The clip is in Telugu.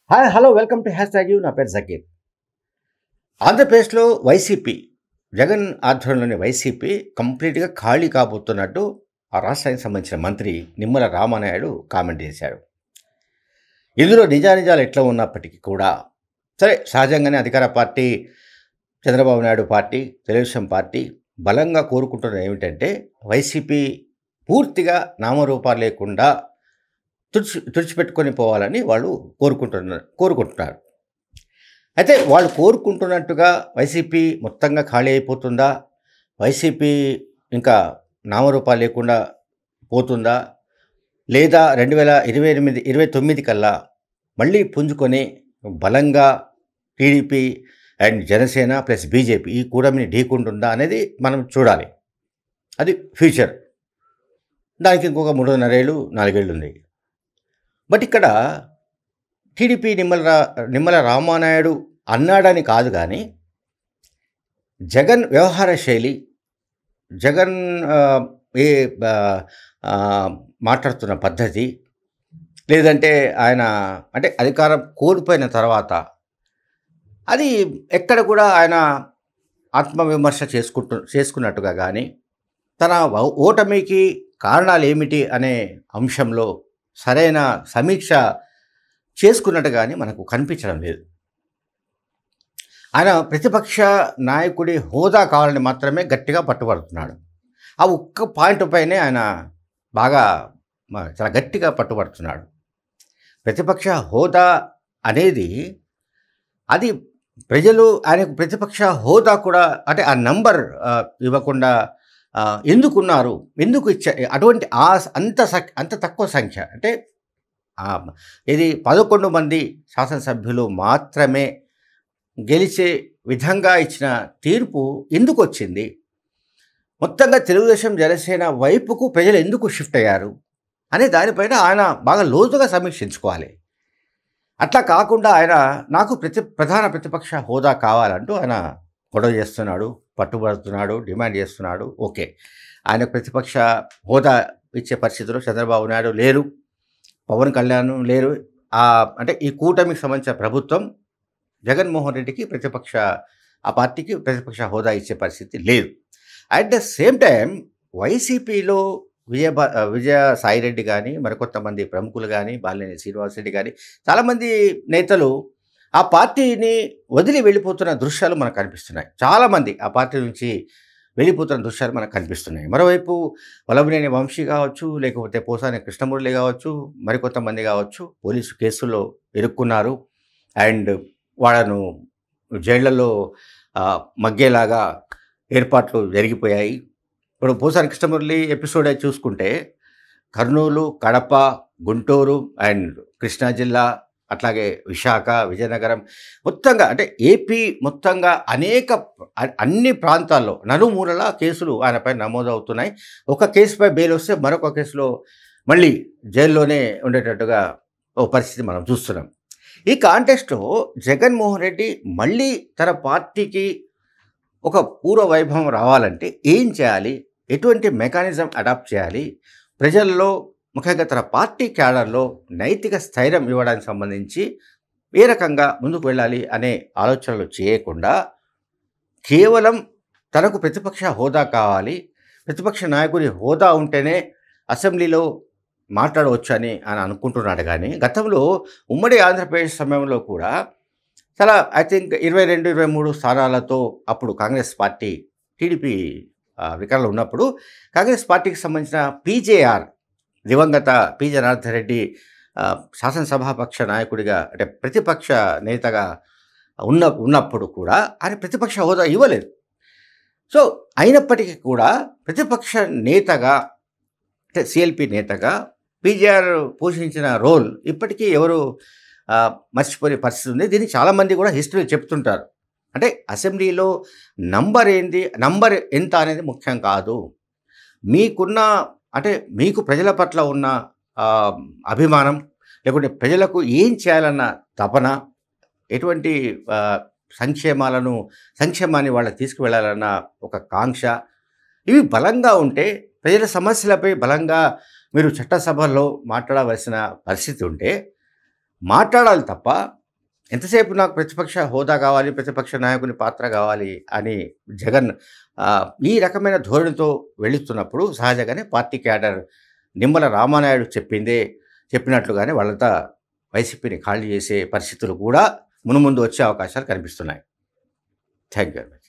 Hi hello welcome to hash tag you. నా పేరు జకీర్. ఆంధ్రప్రదేశ్లో వైసీపీ జగన్ ఆధ్వర్యంలోని వైసీపీ కంప్లీట్గా ఖాళీ కాబోతున్నట్టు ఆ రాష్ట్రానికి సంబంధించిన మంత్రి నిమ్మల రామానాయుడు కామెంట్ చేశాడు. ఇందులో నిజానిజాలు ఎట్లా ఉన్నప్పటికీ కూడా సరే, సహజంగానే అధికార party Chandrababu Naidu party, Telugu Desam party బలంగా కోరుకుంటున్నది ఏమిటంటే వైసీపీ పూర్తిగా నామరూపాలు లేకుండా తుడిచిపెట్టుకొని పోవాలని వాళ్ళు కోరుకుంటున్నారు. అయితే వాళ్ళు కోరుకుంటున్నట్టుగా వైసీపీ మొత్తంగా ఖాళీ అయిపోతుందా, వైసీపీ ఇంకా నామరూపాలు లేకుండా పోతుందా, లేదా 2029 కల్లా మళ్ళీ పుంజుకొని బలంగా TDP and Janasena plus BJP ఈ కూటమిని ఢీకుంటుందా అనేది మనం చూడాలి. అది ఫ్యూచర్. దానికి ఇంకొక 3.5 ఏళ్ళు 4 ఏళ్ళు ఉంది. బట్ ఇక్కడ టీడీపీ నిమ్మల రామానాయుడు అన్నాడని కాదు, కానీ జగన్ వ్యవహార శైలి, జగన్ మాట్లాడుతున్న పద్ధతి, లేదంటే ఆయన అంటే అధికారం కోల్పోయిన తర్వాత అది ఎక్కడ కూడా ఆయన ఆత్మవిమర్శ చేసుకున్నట్టుగా కానీ తన ఓటమికి కారణాలు ఏమిటి అనే అంశంలో సరైన సమీక్ష చేసుకున్నట్టు కానీ మనకు కనిపించడం లేదు. ఆయన ప్రతిపక్ష నాయకుడి హోదా కావాలని మాత్రమే గట్టిగా పట్టుబడుతున్నాడు. ఆ ఒక్క పాయింట్ పైనే ఆయన బాగా చాలా గట్టిగా పట్టుబడుతున్నాడు. ప్రతిపక్ష హోదా అనేది అది ప్రజలు ఆయనకు ప్రతిపక్ష హోదా కూడా అంటే ఆ నంబర్ ఇవ్వకుండా ఎందుకున్నారు, ఎందుకు అటువంటి అంత తక్కువ సంఖ్య అంటే ఇది 11 మంది శాసనసభ్యులు మాత్రమే గెలిచే విధంగా ఇచ్చిన తీర్పు ఎందుకు వచ్చింది, మొత్తంగా తెలుగుదేశం జనసేన వైపుకు ప్రజలు ఎందుకు షిఫ్ట్ అయ్యారు అనే దానిపైన ఆయన బాగా లోతుగా సమీక్షించుకోవాలి. అట్లా కాకుండా ఆయన నాకు ప్రధాన ప్రతిపక్ష హోదా కావాలంటూ ఆయన గొడవ చేస్తున్నాడు, పట్టుబడుతున్నాడు, డిమాండ్ చేస్తున్నాడు. ఓకే, ఆయన ప్రతిపక్ష హోదా ఇచ్చే పరిస్థితిలో చంద్రబాబు నాయుడు లేరు, పవన్ కళ్యాణ్ లేరు. అంటే ఈ కూటమికి సంబంధించిన ప్రభుత్వం జగన్మోహన్ రెడ్డికి ఆ పార్టీకి ప్రతిపక్ష హోదా ఇచ్చే పరిస్థితి లేదు. అట్ ద సేమ్ టైం వైసీపీలో విజయసాయిరెడ్డి కానీ, మరికొంతమంది ప్రముఖులు కానీ, బాలినేని శ్రీనివాసరెడ్డి కానీ చాలామంది నేతలు ఆ పార్టీని వదిలి వెళ్ళిపోతున్న దృశ్యాలు మనకు కనిపిస్తున్నాయి. చాలామంది ఆ పార్టీ నుంచి వెళ్ళిపోతున్న దృశ్యాలు మనకు కనిపిస్తున్నాయి. మరోవైపు వల్లభనేని వంశీ కావచ్చు, లేకపోతే పోసాని కృష్ణమురళి కావచ్చు, మరికొంతమంది కావచ్చు పోలీసు కేసుల్లో ఇరుక్కున్నారు అండ్ వాళ్ళను జైళ్లలో మగ్గేలాగా ఏర్పాట్లు జరిగిపోయాయి. ఇప్పుడు పోసాని కృష్ణమురళి ఎపిసోడ్ చూసుకుంటే కర్నూలు, కడప, గుంటూరు అండ్ కృష్ణా జిల్లా, అట్లాగే విశాఖ, విజయనగరం మొత్తంగా అంటే ఏపీ మొత్తంగా అన్ని ప్రాంతాల్లో నలుమూలలా కేసులు ఆయనపై నమోదవుతున్నాయి. ఒక కేసుపై బెయిల్ వస్తే మరొక కేసులో మళ్ళీ జైల్లోనే ఉండేటట్టుగా ఓ పరిస్థితి మనం చూస్తున్నాం. ఈ కాంటెస్ట్లో జగన్మోహన్ రెడ్డి మళ్ళీ తన పార్టీకి ఒక పూర్వ వైభవం రావాలంటే ఏం చేయాలి, ఎటువంటి మెకానిజం అడాప్ట్ చేయాలి, ప్రజల్లో ముఖ్యంగా తన పార్టీ క్యాడర్లో నైతిక స్థైర్యం ఇవ్వడానికి సంబంధించి ఏ రకంగా ముందుకు వెళ్ళాలి అనే ఆలోచనలు చేయకుండా కేవలం తనకు ప్రతిపక్ష హోదా కావాలి, ప్రతిపక్ష నాయకుడి హోదా ఉంటేనే అసెంబ్లీలో మాట్లాడవచ్చు అని ఆయన అనుకుంటున్నాడు. కానీ గతంలో ఉమ్మడి ఆంధ్రప్రదేశ్ సమయంలో కూడా చాలా ఐ థింక్ 22-23 స్థానాలతో అప్పుడు కాంగ్రెస్ పార్టీ టీడీపీ అధికారంలో ఉన్నప్పుడు కాంగ్రెస్ పార్టీకి సంబంధించిన పీజేఆర్ దివంగత పి జనార్దన్ రెడ్డి శాసనసభాపక్ష నాయకుడిగా అంటే ప్రతిపక్ష నేతగా ఉన్నప్పుడు కూడా ఆయన ప్రతిపక్ష హోదా ఇవ్వలేదు. సో అయినప్పటికీ కూడా ప్రతిపక్ష నేతగా అంటే సిఎల్పి నేతగా పీజేఆర్ పోషించిన రోల్ ఇప్పటికీ ఎవరు మర్చిపోయే పరిస్థితి ఉంది. దీన్ని చాలామంది కూడా హిస్టరీ చెప్తుంటారు. అంటే అసెంబ్లీలో నంబర్ ఎంత అనేది ముఖ్యం కాదు, మీకు ప్రజల పట్ల ఉన్న అభిమానం, లేకుంటే ప్రజలకు ఏం చేయాలన్న తపన, ఎటువంటి సంక్షేమాన్ని వాళ్ళకి తీసుకువెళ్ళాలన్న ఒక కాంక్ష, ఇవి బలంగా ఉంటే ప్రజల సమస్యలపై బలంగా మీరు చట్టసభల్లో మాట్లాడవలసిన పరిస్థితి ఉంటే మాట్లాడాలి తప్ప ఎంతసేపు నాకు ప్రతిపక్ష హోదా కావాలి, ప్రతిపక్ష నాయకుని పాత్ర కావాలి అని జగన్ ఈ రకమైన ధోరణితో వెళుతున్నప్పుడు సహజంగానే పార్టీ క్యాడర్ నిమ్మల రామానాయుడు చెప్పినట్లుగానే వాళ్ళంతా వైసీపీని ఖాళీ చేసే పరిస్థితులు కూడా మునుముందు వచ్చే అవకాశాలు కనిపిస్తున్నాయి. Thank you very much.